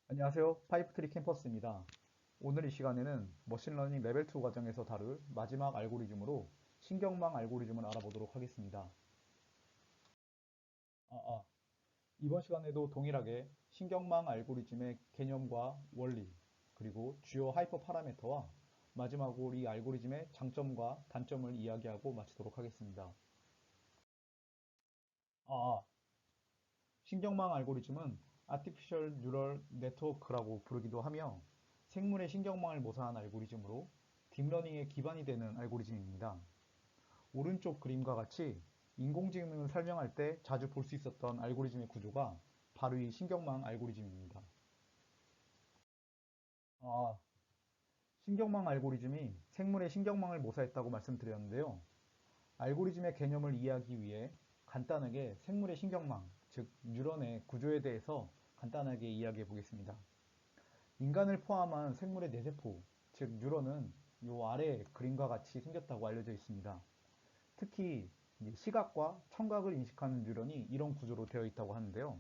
안녕하세요. 파이프트리 캠퍼스입니다. 오늘 이 시간에는 머신러닝 레벨 2 과정에서 다룰 마지막 알고리즘으로 신경망 알고리즘을 알아보도록 하겠습니다. 아, 아. 이번 시간에도 동일하게 신경망 알고리즘의 개념과 원리, 그리고 주요 하이퍼 파라미터와 마지막으로 이 알고리즘의 장점과 단점을 이야기하고 마치도록 하겠습니다. 아, 아. 신경망 알고리즘은 아티피셜 뉴럴 네트워크라고 부르기도 하며 생물의 신경망을 모사한 알고리즘으로 딥러닝의 기반이 되는 알고리즘입니다. 오른쪽 그림과 같이 인공지능을 설명할 때 자주 볼 수 있었던 알고리즘의 구조가 바로 이 신경망 알고리즘입니다. 아, 신경망 알고리즘이 생물의 신경망을 모사했다고 말씀드렸는데요. 알고리즘의 개념을 이해하기 위해 간단하게 생물의 신경망, 즉 뉴런의 구조에 대해서 간단하게 이야기해 보겠습니다. 인간을 포함한 생물의 뇌세포, 즉 뉴런은 이 아래 그림과 같이 생겼다고 알려져 있습니다. 특히 시각과 청각을 인식하는 뉴런이 이런 구조로 되어 있다고 하는데요.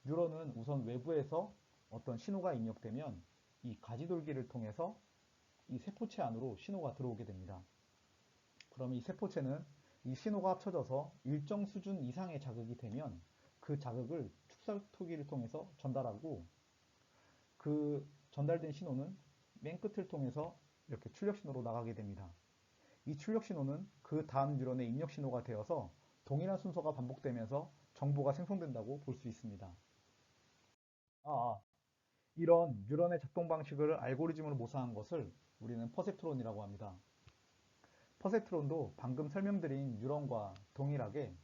뉴런은 우선 외부에서 어떤 신호가 입력되면 이 가지돌기를 통해서 이 세포체 안으로 신호가 들어오게 됩니다. 그럼 이 세포체는 이 신호가 합쳐져서 일정 수준 이상의 자극이 되면 그 자극을 축살토기를 통해서 전달하고 그 전달된 신호는 맨 끝을 통해서 이렇게 출력 신호로 나가게 됩니다. 이 출력 신호는 그 다음 뉴런의 입력 신호가 되어서 동일한 순서가 반복되면서 정보가 생성된다고 볼 수 있습니다. 아, 아. 이런 뉴런의 작동 방식을 알고리즘으로 모사한 것을 우리는 퍼셉트론이라고 합니다. 퍼셉트론도 방금 설명드린 뉴런과 동일하게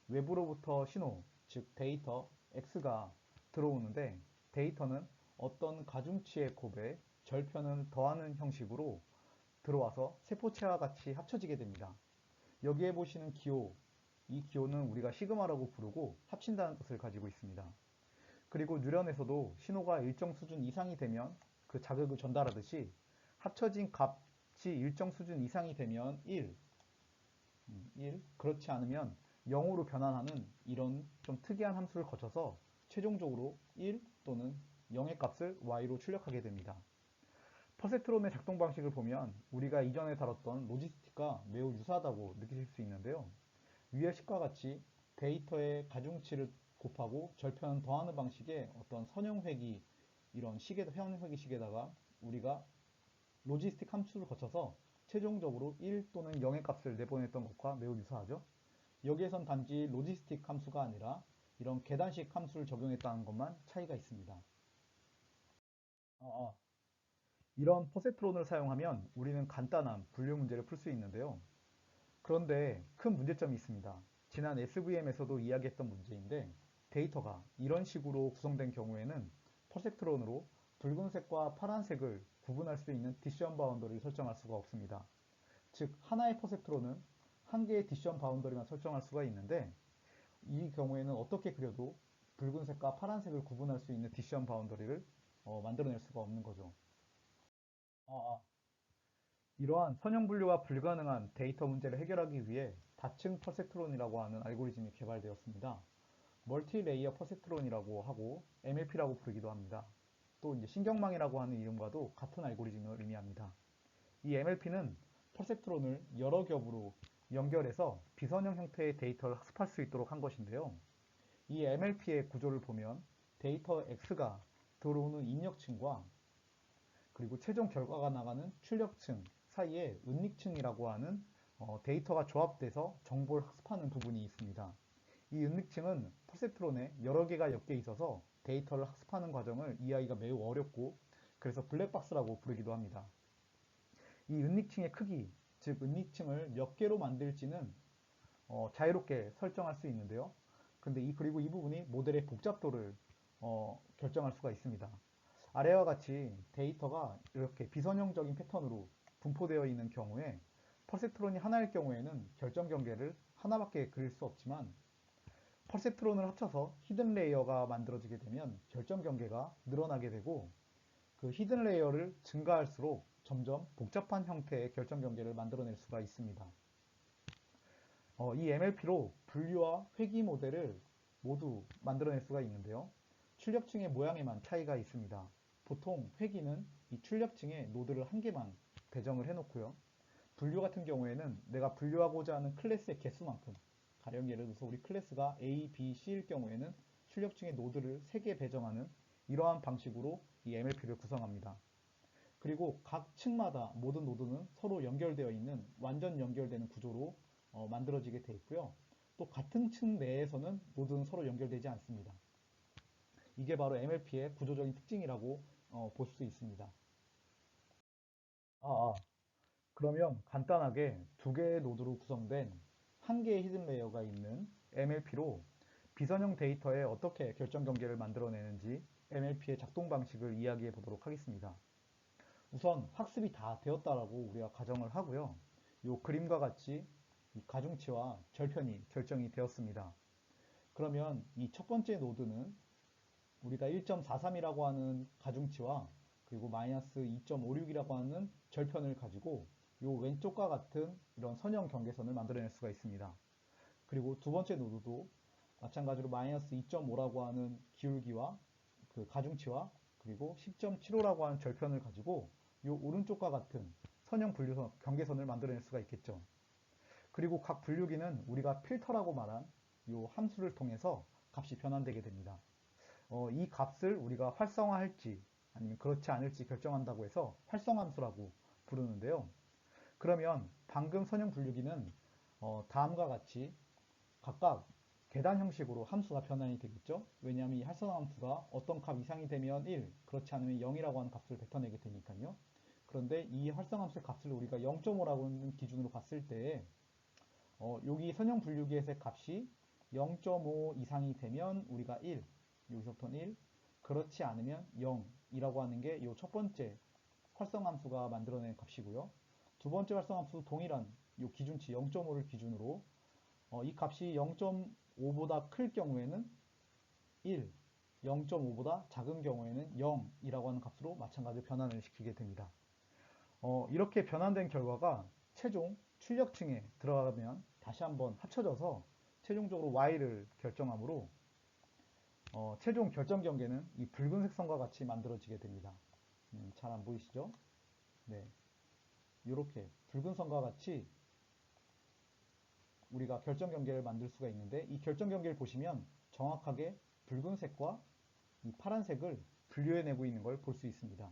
외부로부터 신호, 즉 데이터 X가 들어오는데 데이터는 어떤 가중치의 곱에 절편을 더하는 형식으로 들어와서 세포체와 같이 합쳐지게 됩니다. 여기에 보시는 기호, 이 기호는 우리가 시그마라고 부르고 합친다는 뜻을 가지고 있습니다. 그리고 뉴런에서도 신호가 일정 수준 이상이 되면 그 자극을 전달하듯이 합쳐진 값이 일정 수준 이상이 되면 1, 그렇지 않으면 0으로 변환하는 이런 좀 특이한 함수를 거쳐서 최종적으로 1 또는 0의 값을 y로 출력하게 됩니다. 퍼셉트론의 작동 방식을 보면 우리가 이전에 다뤘던 로지스틱과 매우 유사하다고 느끼실 수 있는데요. 위의 식과 같이 데이터의 가중치를 곱하고 절편 더하는 방식의 어떤 선형회기 이런 선형회기 식에다가 우리가 로지스틱 함수를 거쳐서 최종적으로 1 또는 0의 값을 내보냈던 것과 매우 유사하죠. 여기에선 단지 로지스틱 함수가 아니라 이런 계단식 함수를 적용했다는 것만 차이가 있습니다. 어, 어. 이런 퍼셉트론을 사용하면 우리는 간단한 분류 문제를 풀 수 있는데요. 그런데 큰 문제점이 있습니다. 지난 SVM에서도 이야기했던 문제인데 데이터가 이런 식으로 구성된 경우에는 퍼셉트론으로 붉은색과 파란색을 구분할 수 있는 디시전 바운더리를 설정할 수가 없습니다. 즉 하나의 퍼셉트론은 한 개의 디시전 바운더리만 설정할 수가 있는데 이 경우에는 어떻게 그려도 붉은색과 파란색을 구분할 수 있는 디시전 바운더리를 만들어낼 수가 없는 거죠. 아, 이러한 선형 분류가 불가능한 데이터 문제를 해결하기 위해 다층 퍼셉트론이라고 하는 알고리즘이 개발되었습니다. 멀티 레이어 퍼셉트론이라고 하고 MLP라고 부르기도 합니다. 또 이제 신경망이라고 하는 이름과도 같은 알고리즘을 의미합니다. 이 MLP는 퍼셉트론을 여러 겹으로 연결해서 비선형 형태의 데이터를 학습할 수 있도록 한 것인데요. 이 MLP의 구조를 보면 데이터 X가 들어오는 입력층과 그리고 최종 결과가 나가는 출력층 사이에 은닉층이라고 하는 데이터가 조합돼서 정보를 학습하는 부분이 있습니다. 이 은닉층은 퍼셉트론에 여러 개가 엮여 있어서 데이터를 학습하는 과정을 이해하기가 매우 어렵고 그래서 블랙박스라고 부르기도 합니다. 이 은닉층의 크기, 즉 은닉층을 몇 개로 만들지는 자유롭게 설정할 수 있는데요. 그리고 이 부분이 모델의 복잡도를 결정할 수가 있습니다. 아래와 같이 데이터가 이렇게 비선형적인 패턴으로 분포되어 있는 경우에 퍼셉트론이 하나일 경우에는 결정 경계를 하나밖에 그릴 수 없지만 퍼셉트론을 합쳐서 히든 레이어가 만들어지게 되면 결정 경계가 늘어나게 되고 그 히든 레이어를 증가할수록 점점 복잡한 형태의 결정 경계를 만들어낼 수가 있습니다. 이 MLP로 분류와 회귀 모델을 모두 만들어낼 수가 있는데요. 출력층의 모양에만 차이가 있습니다. 보통 회기는 이 출력층에 노드를 한 개만 배정을 해놓고요. 분류 같은 경우에는 내가 분류하고자 하는 클래스의 개수만큼, 가령 예를 들어서 우리 클래스가 A, B, C일 경우에는 출력층의 노드를 3개 배정하는 이러한 방식으로 이 MLP를 구성합니다. 그리고 각 층마다 모든 노드는 서로 연결되어 있는 완전 연결되는 구조로 만들어지게 되어 있고요. 또 같은 층 내에서는 노드는 서로 연결되지 않습니다. 이게 바로 MLP의 구조적인 특징이라고 볼 수 있습니다. 아, 아. 그러면 간단하게 두 개의 노드로 구성된 한 개의 히든 레이어가 있는 MLP로 비선형 데이터에 어떻게 결정 경계를 만들어내는지 MLP의 작동 방식을 이야기해 보도록 하겠습니다. 우선 학습이 다 되었다라고 우리가 가정을 하고요. 이 그림과 같이 이 가중치와 절편이 결정이 되었습니다. 그러면 이 첫 번째 노드는 우리가 1.43이라고 하는 가중치와 그리고 마이너스 2.56이라고 하는 절편을 가지고 이 왼쪽과 같은 이런 선형 경계선을 만들어낼 수가 있습니다. 그리고 두 번째 노드도 마찬가지로 마이너스 2.5라고 하는 기울기와 그 가중치와 그리고 10.75라고 하는 절편을 가지고 이 오른쪽과 같은 선형 분류선 경계선을 만들어낼 수가 있겠죠. 그리고 각 분류기는 우리가 필터라고 말한 이 함수를 통해서 값이 변환되게 됩니다. 이 값을 우리가 활성화할지 아니면 그렇지 않을지 결정한다고 해서 활성함수라고 부르는데요. 그러면 방금 선형 분류기는 다음과 같이 각각 계단 형식으로 함수가 변환이 되겠죠. 왜냐하면 이 활성함수가 어떤 값 이상이 되면 1, 그렇지 않으면 0이라고 하는 값을 뱉어내게 되니까요. 그런데 이 활성함수의 값을 우리가 0.5라고 하는 기준으로 봤을 때 여기 선형 분류기에서의 값이 0.5 이상이 되면 우리가 1, 여기서부터는 1, 그렇지 않으면 0이라고 하는 게 이 첫 번째 활성함수가 만들어낸 값이고요. 두 번째 활성함수 동일한 이 기준치 0.5를 기준으로 이 값이 0.5보다 클 경우에는 1, 0.5보다 작은 경우에는 0이라고 하는 값으로 마찬가지로 변환을 시키게 됩니다. 이렇게 변환된 결과가 최종 출력층에 들어가면 다시 한번 합쳐져서 최종적으로 y를 결정하므로 최종 결정 경계는 이 붉은색 선과 같이 만들어지게 됩니다. 잘 안 보이시죠? 네, 이렇게 붉은 선과 같이 우리가 결정 경계를 만들 수가 있는데 이 결정 경계를 보시면 정확하게 붉은색과 이 파란색을 분류해내고 있는 걸 볼 수 있습니다.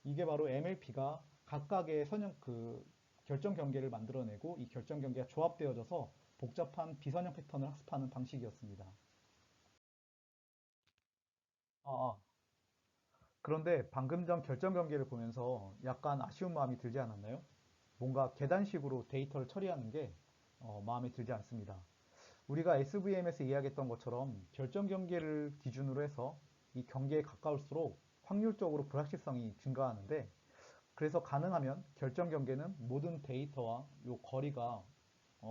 이게 바로 MLP가 각각의 선형 결정 경계를 만들어내고 이 결정 경계가 조합되어져서 복잡한 비선형 패턴을 학습하는 방식이었습니다. 아, 아. 그런데 방금 전 결정 경계를 보면서 약간 아쉬운 마음이 들지 않았나요? 뭔가 계단식으로 데이터를 처리하는 게 마음에 들지 않습니다. 우리가 SVM에서 이야기했던 것처럼 결정 경계를 기준으로 해서 이 경계에 가까울수록 확률적으로 불확실성이 증가하는데 그래서 가능하면 결정 경계는 모든 데이터와 요 거리가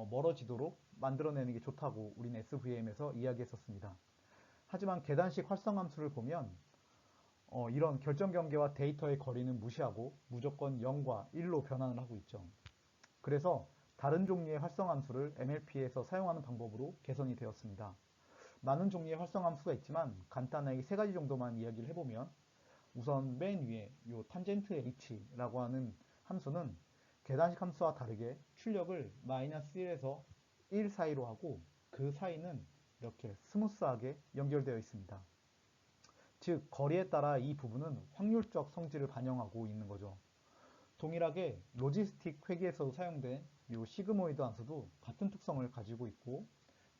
멀어지도록 만들어내는 게 좋다고 우리는 SVM에서 이야기했었습니다. 하지만 계단식 활성함수를 보면 이런 결정 경계와 데이터의 거리는 무시하고 무조건 0과 1로 변환을 하고 있죠. 그래서 다른 종류의 활성함수를 MLP에서 사용하는 방법으로 개선이 되었습니다. 많은 종류의 활성함수가 있지만 간단하게 세 가지 정도만 이야기를 해보면 우선 맨 위에 이 탄젠트 h라고 하는 함수는 계단식 함수와 다르게 출력을 마이너스 1에서 1 사이로 하고 그 사이는 이렇게 스무스하게 연결되어 있습니다. 즉 거리에 따라 이 부분은 확률적 성질을 반영하고 있는 거죠. 동일하게 로지스틱 회계에서도 사용된 이 시그모이드 함수도 같은 특성을 가지고 있고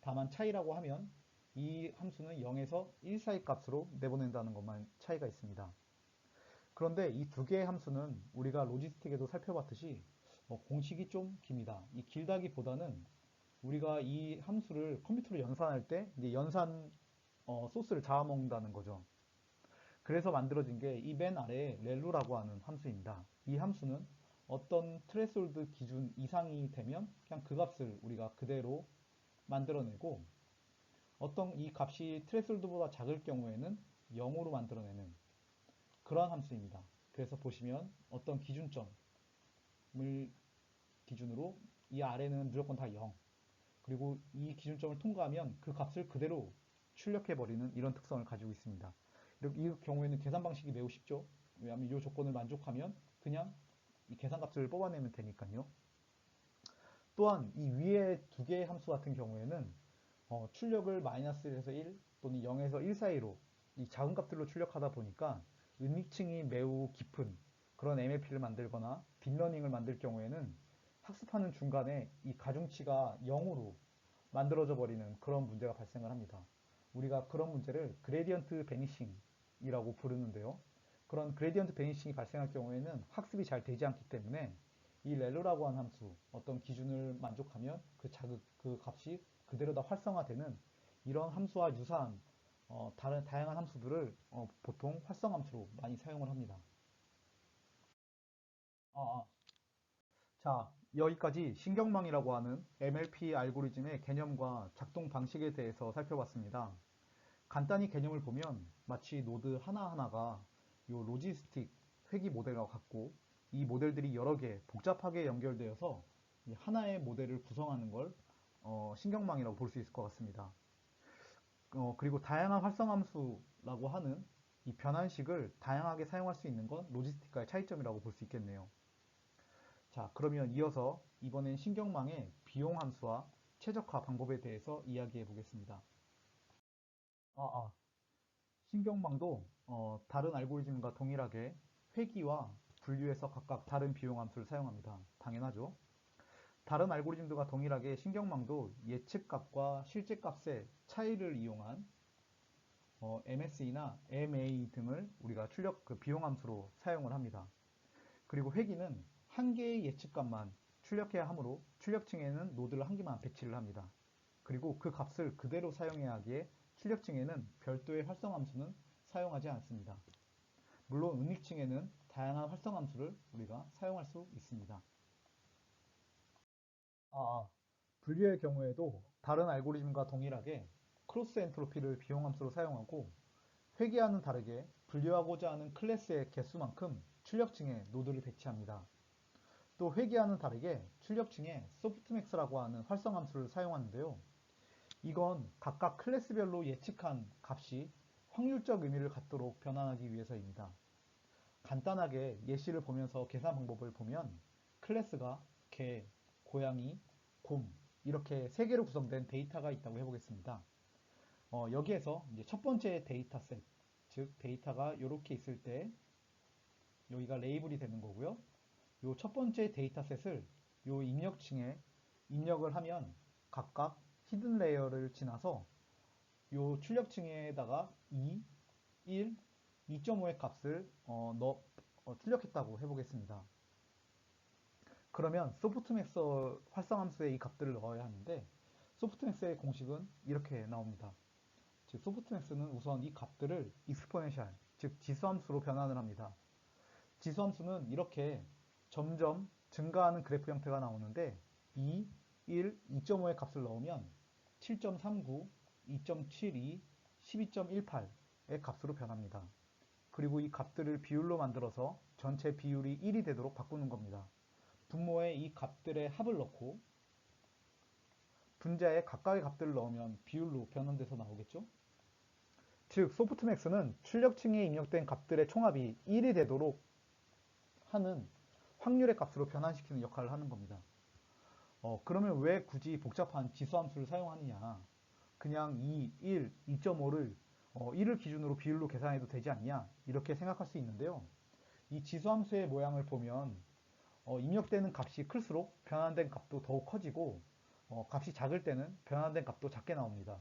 다만 차이라고 하면 이 함수는 0에서 1 사이 값으로 내보낸다는 것만 차이가 있습니다. 그런데 이 두 개의 함수는 우리가 로지스틱에도 살펴봤듯이 공식이 좀 깁니다. 이 길다기보다는 우리가 이 함수를 컴퓨터로 연산할 때 이제 연산 소스를 잡아먹는다는 거죠. 그래서 만들어진 게 이 맨 아래에 렐루라고 하는 함수입니다. 이 함수는 어떤 트레솔드 기준 이상이 되면 그냥 그 값을 우리가 그대로 만들어내고 어떤 이 값이 트레솔드보다 작을 경우에는 0으로 만들어내는 그러한 함수입니다. 그래서 보시면 어떤 기준점을 기준으로 이 아래는 무조건 다 0, 그리고 이 기준점을 통과하면 그 값을 그대로 출력해버리는 이런 특성을 가지고 있습니다. 이 경우에는 계산 방식이 매우 쉽죠. 왜냐하면 이 조건을 만족하면 그냥 이 계산값을 뽑아내면 되니까요. 또한 이 위에 두 개의 함수 같은 경우에는 출력을 마이너스 1에서 1 또는 0에서 1 사이로 이 작은 값들로 출력하다 보니까 은닉층이 매우 깊은 그런 MLP를 만들거나 딥러닝을 만들 경우에는 학습하는 중간에 이 가중치가 0으로 만들어져 버리는 그런 문제가 발생을 합니다. 우리가 그런 문제를 그레디언트 베니싱이라고 부르는데요. 그런 그레디언트 베니싱이 발생할 경우에는 학습이 잘 되지 않기 때문에 이 렐로라고 하는 함수, 어떤 기준을 만족하면 그 값이 그대로 다 활성화되는 이런 함수와 유사한 다른 다양한 함수들을 보통 활성함수로 많이 사용을 합니다. 아, 아. 자, 여기까지 신경망이라고 하는 MLP 알고리즘의 개념과 작동 방식에 대해서 살펴봤습니다. 간단히 개념을 보면 마치 노드 하나하나가 이 로지스틱 회귀 모델과 같고 이 모델들이 여러 개 복잡하게 연결되어서 하나의 모델을 구성하는 걸 신경망이라고 볼 수 있을 것 같습니다. 그리고 다양한 활성함수라고 하는 이 변환식을 다양하게 사용할 수 있는 건 로지스틱과의 차이점이라고 볼 수 있겠네요. 자, 그러면 이어서 이번엔 신경망의 비용 함수와 최적화 방법에 대해서 이야기해 보겠습니다. 아, 아. 신경망도 다른 알고리즘과 동일하게 회귀와 분류에서 각각 다른 비용 함수를 사용합니다. 당연하죠. 다른 알고리즘들과 동일하게 신경망도 예측값과 실제값의 차이를 이용한 MSE나 MA 등을 우리가 출력 그 비용 함수로 사용을 합니다. 그리고 회귀는 한 개의 예측값만 출력해야 하므로 출력층에는 노드를 한 개만 배치를 합니다. 그리고 그 값을 그대로 사용해야 하기에 출력층에는 별도의 활성함수는 사용하지 않습니다. 물론 은닉층에는 다양한 활성함수를 우리가 사용할 수 있습니다. 분류의 경우에도 다른 알고리즘과 동일하게 크로스 엔트로피를 비용함수로 사용하고 회귀와는 다르게 분류하고자 하는 클래스의 개수만큼 출력층에 노드를 배치합니다. 또 회귀와는 다르게 출력층에 소프트맥스라고 하는 활성함수를 사용하는데요. 이건 각각 클래스별로 예측한 값이 확률적 의미를 갖도록 변환하기 위해서입니다. 간단하게 예시를 보면서 계산 방법을 보면 클래스가 개, 고양이, 곰 이렇게 세 개로 구성된 데이터가 있다고 해보겠습니다. 여기에서 이제 첫 번째 데이터셋, 즉 데이터가 이렇게 있을 때 여기가 레이블이 되는 거고요. 이 첫 번째 데이터셋을 이 입력층에 입력을 하면 각각 히든 레이어를 지나서 이 출력층에다가 2, 1, 2.5의 값을 출력했다고 해보겠습니다. 그러면 소프트맥스 활성함수에 이 값들을 넣어야 하는데 소프트맥스의 공식은 이렇게 나옵니다. 즉 소프트맥스는 우선 이 값들을 익스포넨셜, 즉 지수함수로 변환을 합니다. 지수함수는 이렇게 점점 증가하는 그래프 형태가 나오는데 2, 1, 2.5의 값을 넣으면 7.39, 2.72, 12.18의 값으로 변합니다. 그리고 이 값들을 비율로 만들어서 전체 비율이 1이 되도록 바꾸는 겁니다. 분모에 이 값들의 합을 넣고 분자에 각각의 값들을 넣으면 비율로 변환돼서 나오겠죠? 즉 소프트맥스는 출력층에 입력된 값들의 총합이 1이 되도록 하는 확률의 값으로 변환시키는 역할을 하는 겁니다. 그러면 왜 굳이 복잡한 지수함수를 사용하느냐? 그냥 2, 1, 2.5를 1을 기준으로 비율로 계산해도 되지 않냐? 이렇게 생각할 수 있는데요. 이 지수함수의 모양을 보면 입력되는 값이 클수록 변환된 값도 더욱 커지고 값이 작을 때는 변환된 값도 작게 나옵니다.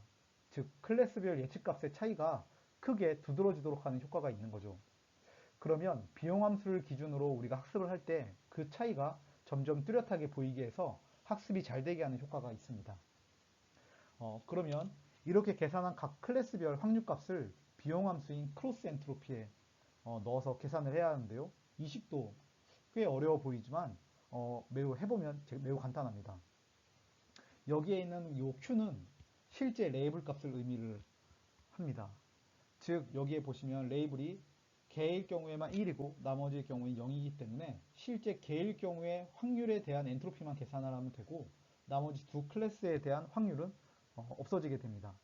즉 클래스별 예측값의 차이가 크게 두드러지도록 하는 효과가 있는 거죠. 그러면 비용함수를 기준으로 우리가 학습을 할 때 그 차이가 점점 뚜렷하게 보이게 해서 학습이 잘 되게 하는 효과가 있습니다. 그러면 이렇게 계산한 각 클래스별 확률값을 비용함수인 크로스 엔트로피에 넣어서 계산을 해야 하는데요. 이 식도 꽤 어려워 보이지만 매우 해보면 매우 간단합니다. 여기에 있는 이 Q는 실제 레이블 값을 의미를 합니다. 즉 여기에 보시면 레이블이 개일 경우에만 1이고 나머지의 경우에 0이기 때문에 실제 개일 경우에 확률에 대한 엔트로피만 계산을 하면 되고 나머지 두 클래스에 대한 확률은 없어지게 됩니다.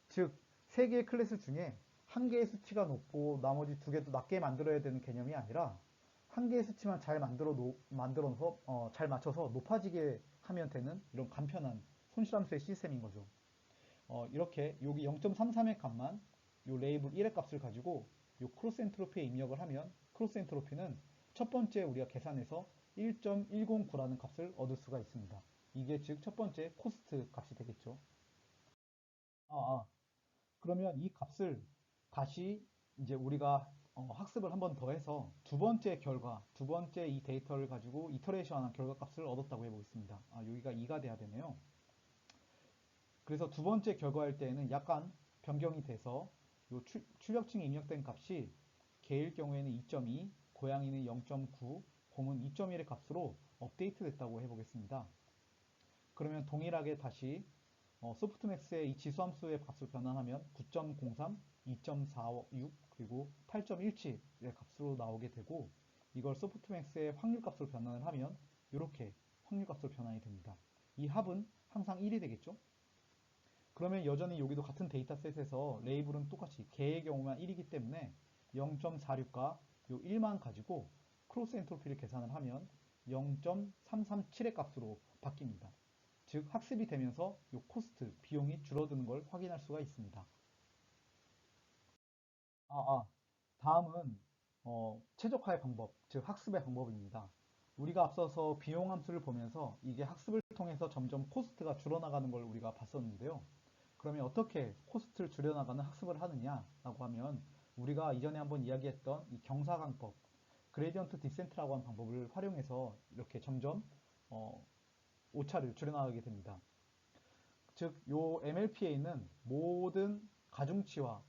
즉, 세 개의 클래스 중에 한 개의 수치가 높고 나머지 두 개도 낮게 만들어야 되는 개념이 아니라 한 개의 수치만 잘 만들어서 잘 맞춰서 높아지게 하면 되는 이런 간편한 손실함수의 시스템인 거죠. 이렇게 여기 0.33의 값만 요 레이블 1의 값을 가지고 요 크로스 엔트로피에 입력을 하면 크로스 엔트로피는 첫 번째 우리가 계산해서 1.109라는 값을 얻을 수가 있습니다. 이게 즉 첫 번째 코스트 값이 되겠죠. 아, 아. 그러면 이 값을 다시 이제 우리가 학습을 한 번 더 해서 두 번째 결과, 두 번째 이 데이터를 가지고 이터레이션한 결과 값을 얻었다고 해보겠습니다. 아, 여기가 2가 돼야 되네요. 그래서 두 번째 결과일 때에는 약간 변경이 돼서 요 출력층에 입력된 값이 개일 경우에는 2.2, 고양이는 0.9, 곰은 2.1의 값으로 업데이트 됐다고 해보겠습니다. 그러면 동일하게 다시 소프트맥스의 이 지수함수의 값을 변환하면 9.03, 2.46, 그리고 8.17의 값으로 나오게 되고 이걸 소프트맥스의 확률값으로 변환을 하면 이렇게 확률값으로 변환이 됩니다. 이 합은 항상 1이 되겠죠? 그러면 여전히 여기도 같은 데이터셋에서 레이블은 똑같이 개의 경우만 1이기 때문에 0.46과 요 1만 가지고 크로스 엔트로피를 계산을 하면 0.337의 값으로 바뀝니다. 즉 학습이 되면서 요 코스트, 비용이 줄어드는 걸 확인할 수가 있습니다. 아, 아. 다음은 최적화의 방법, 즉 학습의 방법입니다. 우리가 앞서서 비용 함수를 보면서 이게 학습을 통해서 점점 코스트가 줄어나가는 걸 우리가 봤었는데요. 그러면 어떻게 코스트를 줄여나가는 학습을 하느냐라고 하면 우리가 이전에 한번 이야기했던 이 경사강법, 그레디언트 디센트라고 하는 방법을 활용해서 이렇게 점점 오차를 줄여나가게 됩니다. 즉, 요 MLP에 있는 모든 가중치와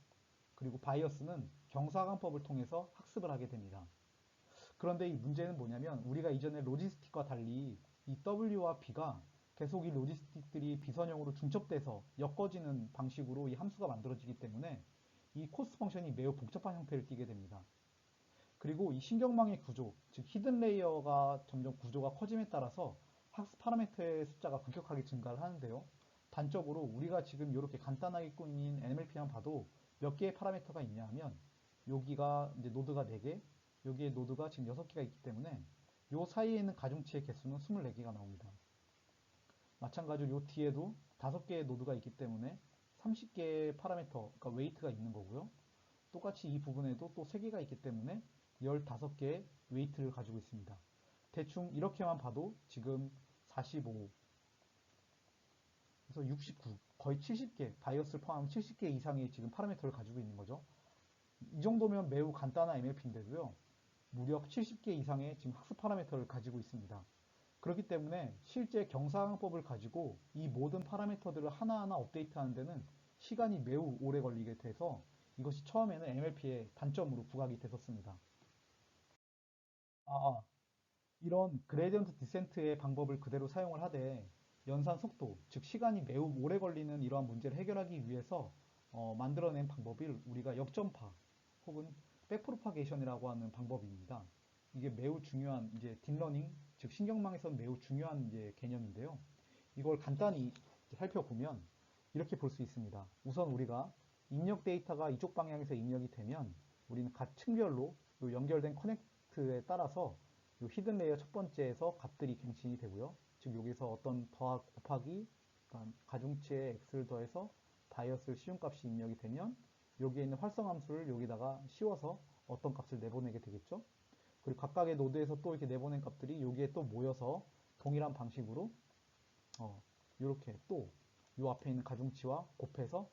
그리고 바이어스는 경사관법을 통해서 학습을 하게 됩니다. 그런데 이 문제는 뭐냐면 우리가 이전에 로지스틱과 달리 이 W와 B가 계속 이 로지스틱들이 비선형으로 중첩돼서 엮어지는 방식으로 이 함수가 만들어지기 때문에 이 코스트 펑션이 매우 복잡한 형태를 띠게 됩니다. 그리고 이 신경망의 구조, 즉 히든 레이어가 점점 구조가 커짐에 따라서 학습 파라미터의 숫자가 급격하게 증가를 하는데요. 단적으로 우리가 지금 이렇게 간단하게 꾸민 NLP만 봐도 몇 개의 파라미터가 있냐 하면 여기가 이제 노드가 4개, 여기에 노드가 지금 6개가 있기 때문에 요 사이에 있는 가중치의 개수는 24개가 나옵니다. 마찬가지로 요 뒤에도 5개의 노드가 있기 때문에 30개의 파라미터, 그러니까 웨이트가 있는 거고요. 똑같이 이 부분에도 또 3개가 있기 때문에 15개의 웨이트를 가지고 있습니다. 대충 이렇게만 봐도 지금 45, 그래서 69, 거의 70개, 바이어스를 포함하면 70개 이상의 지금 파라미터를 가지고 있는 거죠. 이 정도면 매우 간단한 MLP인데도요. 무려 70개 이상의 지금 학습 파라미터를 가지고 있습니다. 그렇기 때문에 실제 경사항법을 가지고 이 모든 파라미터들을 하나하나 업데이트하는 데는 시간이 매우 오래 걸리게 돼서 이것이 처음에는 MLP의 단점으로 부각이 됐었습니다. 아, 아. 이런 그레디언트 디센트의 방법을 그대로 사용을 하되 연산 속도, 즉 시간이 매우 오래 걸리는 이러한 문제를 해결하기 위해서 만들어낸 방법이 우리가 역전파 혹은 백프로파게이션이라고 하는 방법입니다. 이게 매우 중요한 이제 딥러닝, 즉 신경망에서는 매우 중요한 이제 개념인데요. 이걸 간단히 살펴보면 이렇게 볼 수 있습니다. 우선 우리가 입력 데이터가 이쪽 방향에서 입력이 되면 우리는 각 층별로 요 연결된 커넥트에 따라서 요 히든 레이어 첫 번째에서 값들이 갱신이 되고요. 즉 여기서 어떤 더하기 곱하기 가중치에 x를 더해서 바이어스 시중값이 입력이 되면 여기에 있는 활성함수를 여기다가 씌워서 어떤 값을 내보내게 되겠죠. 그리고 각각의 노드에서 또 이렇게 내보낸 값들이 여기에 또 모여서 동일한 방식으로 이렇게 또 이 앞에 있는 가중치와 곱해서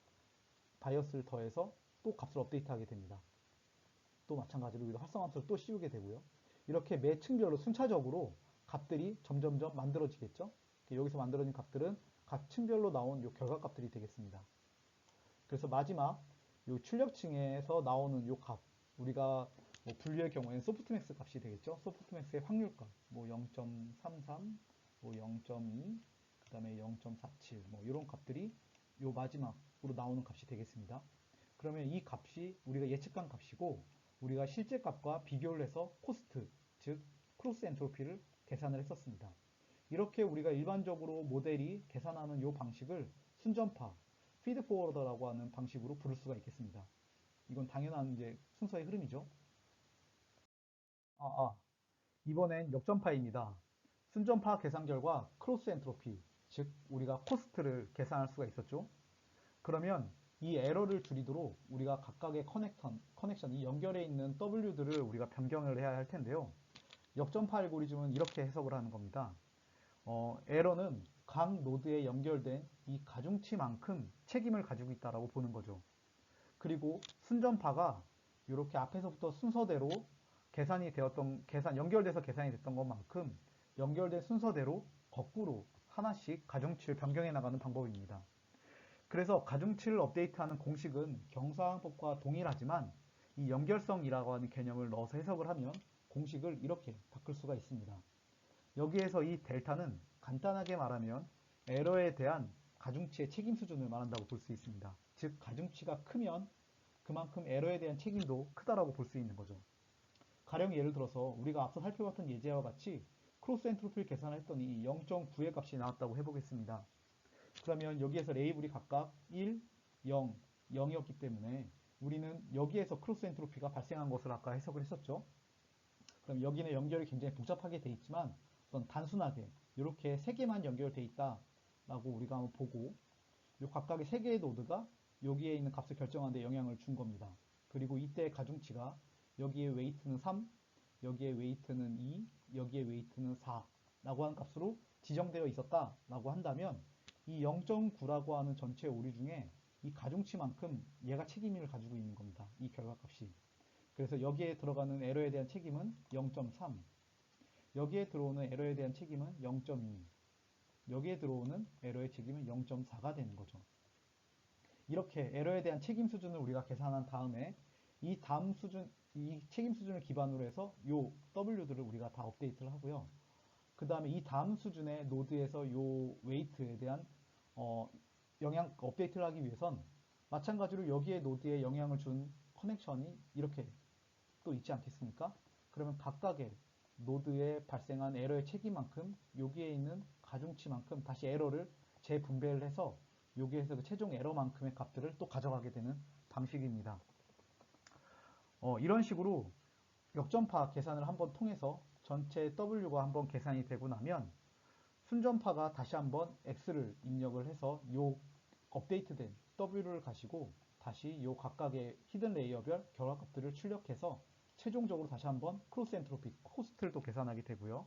바이어스를 더해서 또 값을 업데이트하게 됩니다. 또 마찬가지로 여기다 활성함수를 또 씌우게 되고요. 이렇게 매 층별로 순차적으로 값들이 점점점 만들어지겠죠. 여기서 만들어진 값들은 각 층별로 나온 요 결과값들이 되겠습니다. 그래서 마지막 요 출력층에서 나오는 요 값, 우리가 뭐 분류의 경우에는 소프트맥스 값이 되겠죠. 소프트맥스의 확률값, 뭐 0.33, 뭐 0.2, 그 다음에 0.47, 뭐 이런 값들이 요 마지막으로 나오는 값이 되겠습니다. 그러면 이 값이 우리가 예측한 값이고 우리가 실제 값과 비교를 해서 코스트, 즉 크로스 엔트로피를 계산을 했었습니다. 이렇게 우리가 일반적으로 모델이 계산하는 이 방식을 순전파, 피드 포워더라고 하는 방식으로 부를 수가 있겠습니다. 이건 당연한 이제 순서의 흐름이죠. 아, 아. 이번엔 역전파입니다. 순전파 계산 결과 크로스 엔트로피, 즉 우리가 코스트를 계산할 수가 있었죠. 그러면 이 에러를 줄이도록 우리가 각각의 커넥션, 이 연결에 있는 W들을 우리가 변경을 해야 할 텐데요. 역전파 알고리즘은 이렇게 해석을 하는 겁니다. 에러는 각 노드에 연결된 이 가중치만큼 책임을 가지고 있다고 보는 거죠. 그리고 순전파가 이렇게 앞에서부터 순서대로 연결돼서 계산이 됐던 것만큼 연결된 순서대로 거꾸로 하나씩 가중치를 변경해 나가는 방법입니다. 그래서 가중치를 업데이트하는 공식은 경사항법과 동일하지만 이 연결성이라고 하는 개념을 넣어서 해석을 하면 공식을 이렇게 바꿀 수가 있습니다. 여기에서 이 델타는 간단하게 말하면 에러에 대한 가중치의 책임 수준을 말한다고 볼 수 있습니다. 즉 가중치가 크면 그만큼 에러에 대한 책임도 크다라고 볼 수 있는 거죠. 가령 예를 들어서 우리가 앞서 살펴봤던 예제와 같이 크로스 엔트로피를 계산을 했더니 0.9의 값이 나왔다고 해보겠습니다. 그러면 여기에서 레이블이 각각 1, 0, 0이었기 때문에 우리는 여기에서 크로스 엔트로피가 발생한 것을 아까 해석을 했었죠. 그럼 여기는 연결이 굉장히 복잡하게 돼 있지만 우선 단순하게 이렇게 세 개만 연결돼 있다라고 우리가 한번 보고 이 각각의 세 개의 노드가 여기에 있는 값을 결정하는 데 영향을 준 겁니다. 그리고 이때의 가중치가 여기에 웨이트는 3, 여기에 웨이트는 2, 여기에 웨이트는 4 라고 하는 값으로 지정되어 있었다라고 한다면 이 0.9라고 하는 전체 오류 중에 이 가중치만큼 얘가 책임을 가지고 있는 겁니다. 이 결과값이. 그래서 여기에 들어가는 에러에 대한 책임은 0.3, 여기에 들어오는 에러에 대한 책임은 0.2, 여기에 들어오는 에러의 책임은 0.4가 되는 거죠. 이렇게 에러에 대한 책임 수준을 우리가 계산한 다음에 이 책임 수준을 기반으로 해서 요 W들을 우리가 다 업데이트를 하고요. 그 다음에 이 다음 수준의 노드에서 요 웨이트에 대한 영향 업데이트를 하기 위해선 마찬가지로 여기에 노드에 영향을 준 커넥션이 이렇게 또 있지 않겠습니까? 그러면 각각의 노드에 발생한 에러의 책임만큼 여기에 있는 가중치만큼 다시 에러를 재분배를 해서 여기에서 그 최종 에러만큼의 값들을 또 가져가게 되는 방식입니다. 이런 식으로 역전파 계산을 한번 통해서 전체 W가 한번 계산이 되고 나면 순전파가 다시 한번 X를 입력을 해서 요 업데이트된 W를 가지고 다시 요 각각의 히든 레이어별 결합값들을 출력해서 최종적으로 다시 한번 크로스 엔트로피 코스트를 또 계산하게 되고요.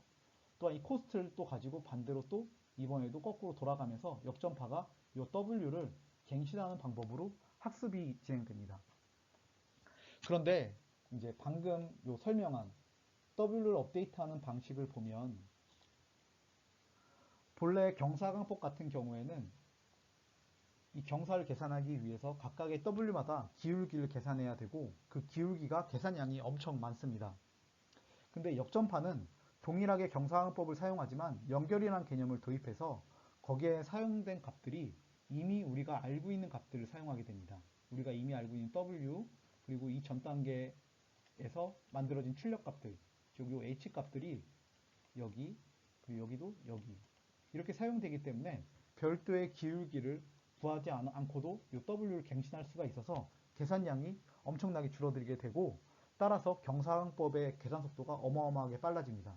또한 이 코스트를 또 가지고 반대로 또 이번에도 거꾸로 돌아가면서 역전파가 요 W를 갱신하는 방법으로 학습이 진행됩니다. 그런데 이제 방금 요 설명한 W를 업데이트하는 방식을 보면 본래 경사강법 같은 경우에는 이 경사를 계산하기 위해서 각각의 W마다 기울기를 계산해야 되고 그 기울기가 계산량이 엄청 많습니다. 근데 역전파는 동일하게 경사항법을 사용하지만 연결이라는 개념을 도입해서 거기에 사용된 값들이 이미 우리가 알고 있는 값들을 사용하게 됩니다. 우리가 이미 알고 있는 W 그리고 이 전 단계에서 만들어진 출력 값들, 즉 요 H 값들이 여기 그리고 여기도 여기 이렇게 사용되기 때문에 별도의 기울기를 구하지 않고도 이 W를 갱신할 수가 있어서 계산량이 엄청나게 줄어들게 되고 따라서 경사항법의 계산 속도가 어마어마하게 빨라집니다.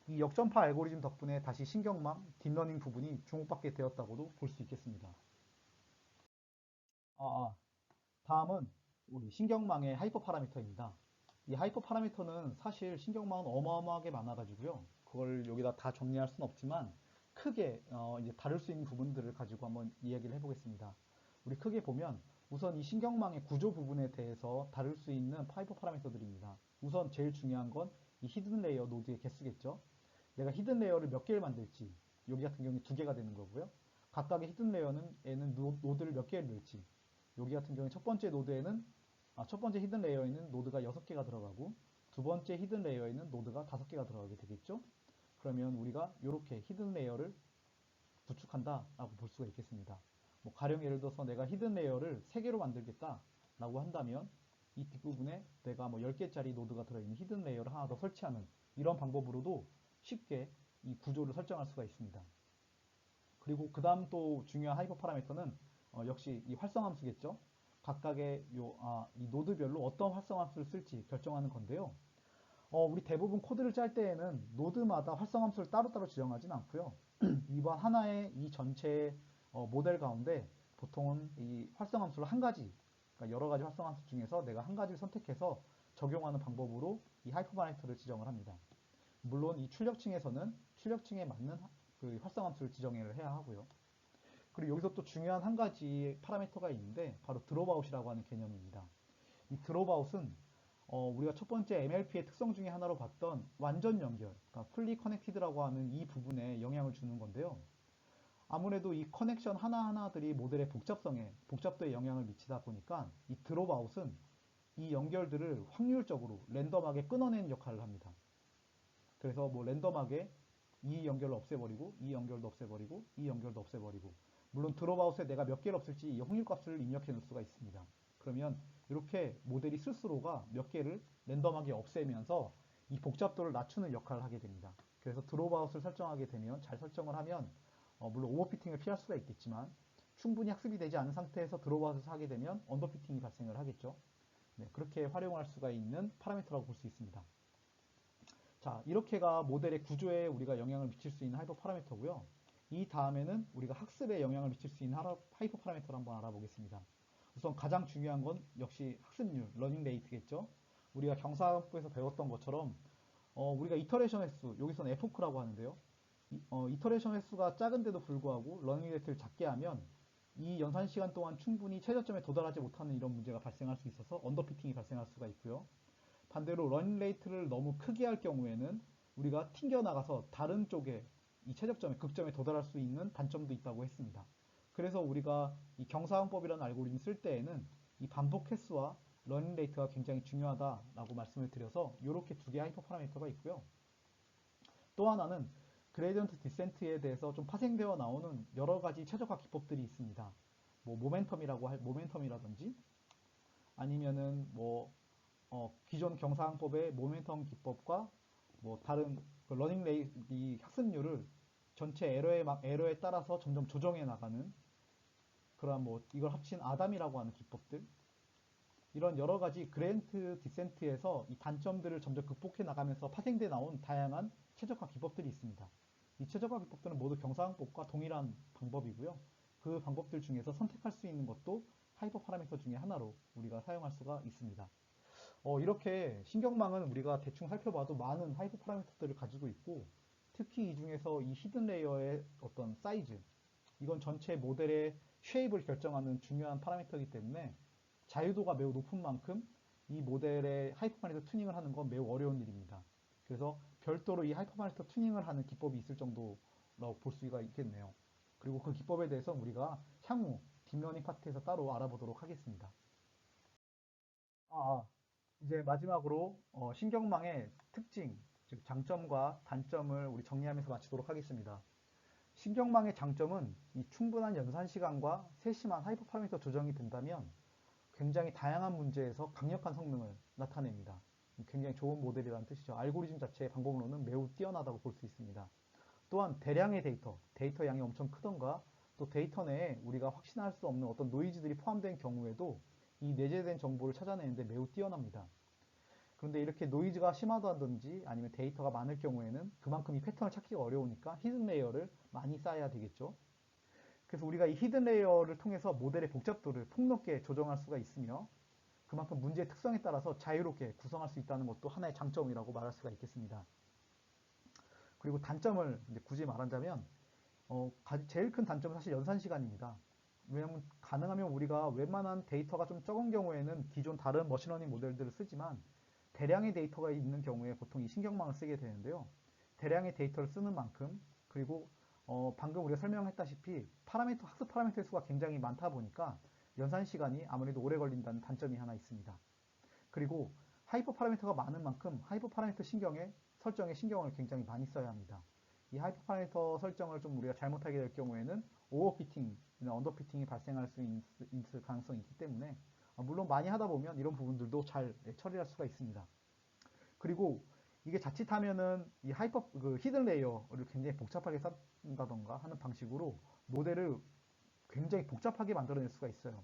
이 역전파 알고리즘 덕분에 다시 신경망, 딥러닝 부분이 주목받게 되었다고도 볼 수 있겠습니다. 다음은 우리 신경망의 하이퍼 파라미터입니다. 이 하이퍼 파라미터는 사실 신경망은 어마어마하게 많아가지고요. 그걸 여기다 다 정리할 수는 없지만 크게 이제 다룰 수 있는 부분들을 가지고 한번 이야기를 해보겠습니다. 우리 크게 보면 우선 이 신경망의 구조 부분에 대해서 다룰 수 있는 하이퍼 파라미터들입니다. 우선 제일 중요한 건 이 히든 레이어 노드의 개수겠죠. 내가 히든 레이어를 몇 개를 만들지 여기 같은 경우에 두 개가 되는 거고요. 각각의 히든 레이어는 노드를 몇 개를 넣을지 여기 같은 경우에 첫 번째 히든 레이어에는 노드가 6개가 들어가고 두 번째 히든 레이어에는 노드가 5개가 들어가게 되겠죠. 그러면 우리가 이렇게 히든 레이어를 구축한다라고 볼 수가 있겠습니다. 뭐 가령 예를 들어서 내가 히든 레이어를 3개로 만들겠다라고 한다면 이 뒷부분에 내가 뭐 10개짜리 노드가 들어있는 히든 레이어를 하나 더 설치하는 이런 방법으로도 쉽게 이 구조를 설정할 수가 있습니다. 그리고 그 다음 또 중요한 하이퍼 파라미터는 역시 이 활성함수겠죠. 각각의 이 노드별로 어떤 활성함수를 쓸지 결정하는 건데요. 우리 대부분 코드를 짤 때에는 노드마다 활성함수를 따로따로 지정하진 않고요. 이번 하나의 이 전체 모델 가운데 보통은 이 활성함수를 한 가지, 그러니까 여러 가지 활성함수 중에서 내가 한 가지를 선택해서 적용하는 방법으로 이 하이퍼파라미터를 지정을 합니다. 물론 이 출력층에서는 출력층에 맞는 그 활성함수를 지정을 해야 하고요. 그리고 여기서 또 중요한 한 가지 파라미터가 있는데 바로 드롭아웃이라고 하는 개념입니다. 이 드롭아웃은 우리가 첫 번째 MLP의 특성 중에 하나로 봤던 완전 연결, 그러니까 풀리 커넥티드라고 하는 이 부분에 영향을 주는 건데요. 아무래도 이 커넥션 하나하나들이 모델의 복잡도에 영향을 미치다 보니까 이 드롭아웃은 이 연결들을 확률적으로 랜덤하게 끊어내는 역할을 합니다. 그래서 뭐 랜덤하게 이 연결을 없애버리고 이 연결도 없애버리고 이 연결도 없애버리고, 물론 드롭아웃에 내가 몇 개를 없앨지 이 확률값을 입력해 놓을 수가 있습니다. 그러면 이렇게 모델이 스스로가 몇 개를 랜덤하게 없애면서 이 복잡도를 낮추는 역할을 하게 됩니다. 그래서 드롭아웃을 설정하게 되면, 잘 설정을 하면 물론 오버피팅을 피할 수가 있겠지만 충분히 학습이 되지 않은 상태에서 드롭아웃을 하게 되면 언더피팅이 발생을 하겠죠. 네, 그렇게 활용할 수가 있는 파라미터라고 볼 수 있습니다. 자, 이렇게가 모델의 구조에 우리가 영향을 미칠 수 있는 하이퍼 파라미터고요. 이 다음에는 우리가 학습에 영향을 미칠 수 있는 하이퍼 파라미터를 한번 알아보겠습니다. 우선 가장 중요한 건 역시 학습률, 러닝 레이트겠죠. 우리가 경사학부에서 배웠던 것처럼 우리가 이터레이션 횟수, 여기서는 F호크라고 하는데요. 이터레이션 횟수가 작은데도 불구하고 러닝 레이트를 작게 하면 이 연산 시간 동안 충분히 최저점에 도달하지 못하는 이런 문제가 발생할 수 있어서 언더피팅이 발생할 수가 있고요. 반대로 런 레이트를 너무 크게 할 경우에는 우리가 튕겨나가서 다른 쪽에 이 최적점에, 극점에 도달할 수 있는 단점도 있다고 했습니다. 그래서 우리가 이 경사항법이라는 알고리즘 쓸 때에는 이 반복 횟수와 러닝 레이트가 굉장히 중요하다라고 말씀을 드려서 이렇게 두 개의 하이퍼 파라미터가 있고요. 또 하나는 그레디언트 디센트에 대해서 좀 파생되어 나오는 여러 가지 최적화 기법들이 있습니다. 뭐 모멘텀이라든지 아니면은 뭐 기존 경사항법의 모멘텀 기법과 뭐 다른 그 러닝 레이 이 학습률을 전체 에러에 따라서 점점 조정해 나가는 그러한 뭐 이걸 합친 아담이라고 하는 기법들, 이런 여러 가지 그랜트 디센트에서 이 단점들을 점점 극복해 나가면서 파생돼 나온 다양한 최적화 기법들이 있습니다. 이 최적화 기법들은 모두 경사항법과 동일한 방법이고요. 그 방법들 중에서 선택할 수 있는 것도 하이퍼 파라미터 중에 하나로 우리가 사용할 수가 있습니다. 이렇게 신경망은 우리가 대충 살펴봐도 많은 하이퍼 파라미터들을 가지고 있고, 특히 이 중에서 이 히든 레이어의 어떤 사이즈, 이건 전체 모델의 쉐입을 결정하는 중요한 파라미터이기 때문에 자유도가 매우 높은 만큼 이 모델의 하이퍼 파라미터 튜닝을 하는 건 매우 어려운 일입니다. 그래서 별도로 이 하이퍼 파라미터 튜닝을 하는 기법이 있을 정도라고 볼 수가 있겠네요. 그리고 그 기법에 대해서 우리가 향후 딥러닝 파트에서 따로 알아보도록 하겠습니다. 아, 이제 마지막으로 신경망의 특징, 즉 장점과 단점을 우리 정리하면서 마치도록 하겠습니다. 신경망의 장점은 이 충분한 연산 시간과 세심한 하이퍼 파라미터 조정이 된다면 굉장히 다양한 문제에서 강력한 성능을 나타냅니다. 굉장히 좋은 모델이라는 뜻이죠. 알고리즘 자체의 방법으로는 매우 뛰어나다고 볼 수 있습니다. 또한 대량의 데이터 양이 엄청 크던가, 또 데이터 내에 우리가 확신할 수 없는 어떤 노이즈들이 포함된 경우에도 이 내재된 정보를 찾아내는데 매우 뛰어납니다. 그런데 이렇게 노이즈가 심하다든지 아니면 데이터가 많을 경우에는 그만큼 이 패턴을 찾기가 어려우니까 히든 레이어를 많이 쌓아야 되겠죠. 그래서 우리가 이 히든 레이어를 통해서 모델의 복잡도를 폭넓게 조정할 수가 있으며, 그만큼 문제의 특성에 따라서 자유롭게 구성할 수 있다는 것도 하나의 장점이라고 말할 수가 있겠습니다. 그리고 단점을 이제 굳이 말하자면 제일 큰 단점은 사실 연산 시간입니다. 왜냐하면 가능하면 우리가 웬만한 데이터가 좀 적은 경우에는 기존 다른 머신러닝 모델들을 쓰지만 대량의 데이터가 있는 경우에 보통 이 신경망을 쓰게 되는데요. 대량의 데이터를 쓰는 만큼, 그리고 방금 우리가 설명했다시피 학습 파라미터의 수가 굉장히 많다 보니까 연산 시간이 아무래도 오래 걸린다는 단점이 하나 있습니다. 그리고 하이퍼 파라미터가 많은 만큼 하이퍼 파라미터 설정에 신경을 굉장히 많이 써야 합니다. 이 하이퍼 파라미터 설정을 좀 우리가 잘못하게 될 경우에는 오버피팅이나 언더피팅이 발생할 수 있을 가능성이 있기 때문에 물론 많이 하다 보면 이런 부분들도 잘 처리할 수가 있습니다. 그리고 이게 자칫하면은 이 히든 레이어를 굉장히 복잡하게 쌓는다던가 하는 방식으로 모델을 굉장히 복잡하게 만들어낼 수가 있어요.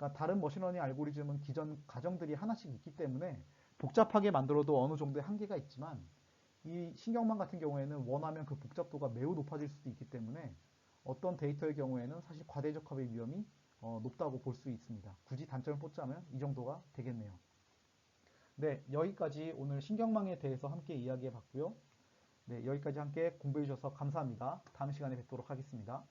그러니까 다른 머신러닝 알고리즘은 기존 가정들이 하나씩 있기 때문에 복잡하게 만들어도 어느 정도의 한계가 있지만 이 신경망 같은 경우에는 원하면 그 복잡도가 매우 높아질 수도 있기 때문에 어떤 데이터의 경우에는 사실 과대적합의 위험이 높다고 볼 수 있습니다. 굳이 단점을 뽑자면 이 정도가 되겠네요. 네, 여기까지 오늘 신경망에 대해서 함께 이야기해 봤고요. 네, 여기까지 함께 공부해 주셔서 감사합니다. 다음 시간에 뵙도록 하겠습니다.